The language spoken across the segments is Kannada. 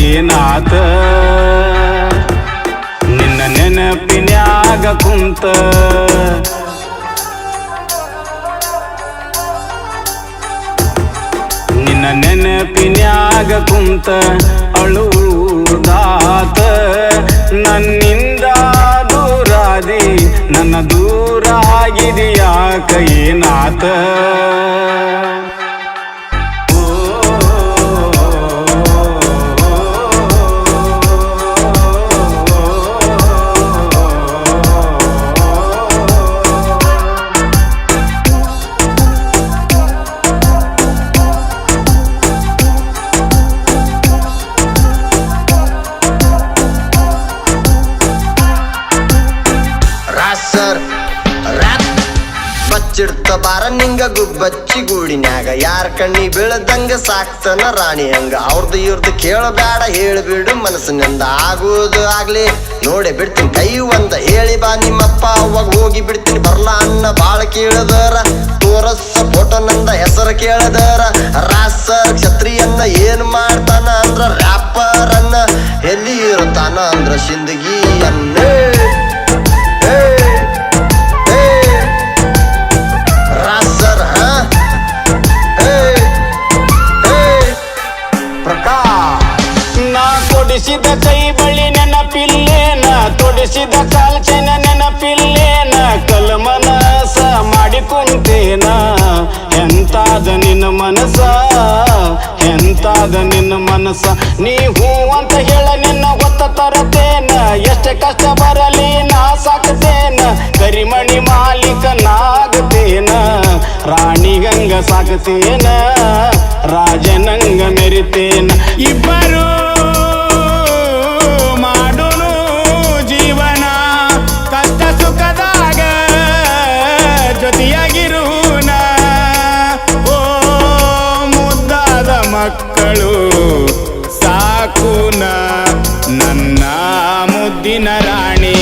ಏನಾತ ನಿನ್ನ ನೆನಪಿನ್ಯಾಗ ಕುಂತ ನಿನ್ನ ನೆನಪಿನ್ಯಾಗ ಕುಂತ ಅಳುದಾತ ನನ್ನಿಂದ ದೂರಾದಿ ನನ್ನ ದೂರ ಆಗಿದೆಯಾಕ ಏನಾತ ಬಚ್ಚಿಡ್ತ ಬಾರ ನಿಂಗ ಗುಬ್ಬಚ್ಚಿ ಗೂಡಿನ್ಯಾಗ ಯಾರ ಕಣ್ಣಿ ಬೀಳದಂಗ ಸಾಕ್ತನ ರಾಣಿ ಹಂಗ ಅವ್ರದ್ದು ಇವ್ರದ್ದು ಕೇಳಬೇಡ ಹೇಳಿಬಿಡು ಮನಸ್ಸಿನಿಂದ ಆಗುವುದು ಆಗ್ಲಿ ನೋಡೆ ಬಿಡ್ತೀನಿ ಕೈ ಒಂದ ಹೇಳಿ ಬಾ ನಿಮ್ಮಪ್ಪ ಅವಾಗ ಹೋಗಿ ಬಿಡ್ತೀನಿ ಬರ್ಲಾ ಅನ್ನ ಬಾಳ ಕೇಳದರ ತೋರಸ್ಸ ಫೋಟೋ ನಂದ ಹೆಸರು ಕೇಳದರ ರಾಸರ್ ಕ್ಷತ್ರಿಯನ್ನ ಏನ್ ಮಾಡ್ತಾನ ಅಂದ್ರ ರ್ಯಾಪರ್ ಅನ್ನ ಎಲ್ಲಿ ಇರುತ್ತಾನ ಅಂದ್ರ ಸಿಂದಗಿಯನ್ನ ತೊಡಿಸಿದ ಕೈ ಬಳಿ ನೆನಪಿಲ್ಲೇನ ತೊಡಿಸಿದ ಕಾಲ್ಚೆನ ನೆನಪಿಲ್ಲೇನ ಕಲ್ಮನಸ ಮಾಡಿ ಕುಂತೇನ ಎಂತಾದ ನಿನ್ನ ಮನಸ ಎಂತಾದ ನಿನ್ನ ಮನಸ ನೀ ಹೂ ಅಂತ ಹೇಳ ನಿನ್ನ ಹೊತ್ತ ತರತೇನ ಎಷ್ಟೇ ಕಷ್ಟ ಬರಲಿ ನಾ ಸಾಕ್ತೇನ ಕರಿಮಣಿ ಮಾಲೀಕನಾಗತೇನ ರಾಣಿಗಂಗ ಸಾಕ್ತೇನ ರಾಜನಂಗ ಮೆರಿತೇನ ಇಬ್ಬರು ಮಾಡೋನು ಜೀವನ ಕಷ್ಟ ಸುಖದಾಗ ಜೊತೆಯಾಗಿರುನ ಓ ಮುದ್ದಾದ ಮಕ್ಕಳು ಸಾಕುನ ನನ್ನ ಮುದ್ದಿನ ರಾಣಿ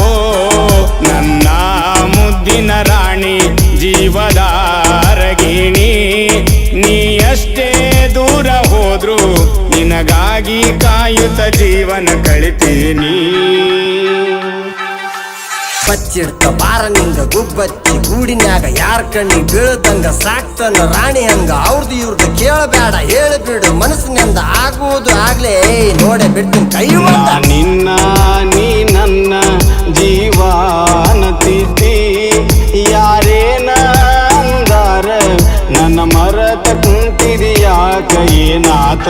ಓ ನನ್ನ ಮುದ್ದಿನ ರಾಣಿ ಜೀವದಾರಗಿಣಿ ನೀ ಅಷ್ಟೇ ದೂರ ಹೋದ್ರು ನಿನಗಾಗಿ ಕಾಯುತ್ತ ಜೀವನ ಕಳಿತೀನಿ ಬಚ್ಚಿಡ್ತ ಬಾರ ನಿಂಗ ಗುಬ್ಬಚ್ಚಿ ಗೂಡಿನ್ಯಾಗ ಯಾರ ಕಣ್ಣಿ ಬೀಳದಂಗ ಸಾಕ್ತನ ರಾಣಿ ಹಂಗ ಅವ್ರದ್ದು ಇವ್ರದ್ದು ಕೇಳಬೇಡ ಹೇಳಿಬಿಡು ಮನಸ್ಸಿನಿಂದ ಆಗುವುದು ಆಗ್ಲೇ ನೋಡೆ ಬಿಡ್ತೀನಿ ಕೈ ನಿನ್ನ ನೀ ನನ್ನ ಜೀವನತಿದ್ದಿ ಯಾರೇನ ಅಂದಾರ ನನ್ನ ಮರತ ಕುಂತಿದೆಯಾಕ ಏನಾತ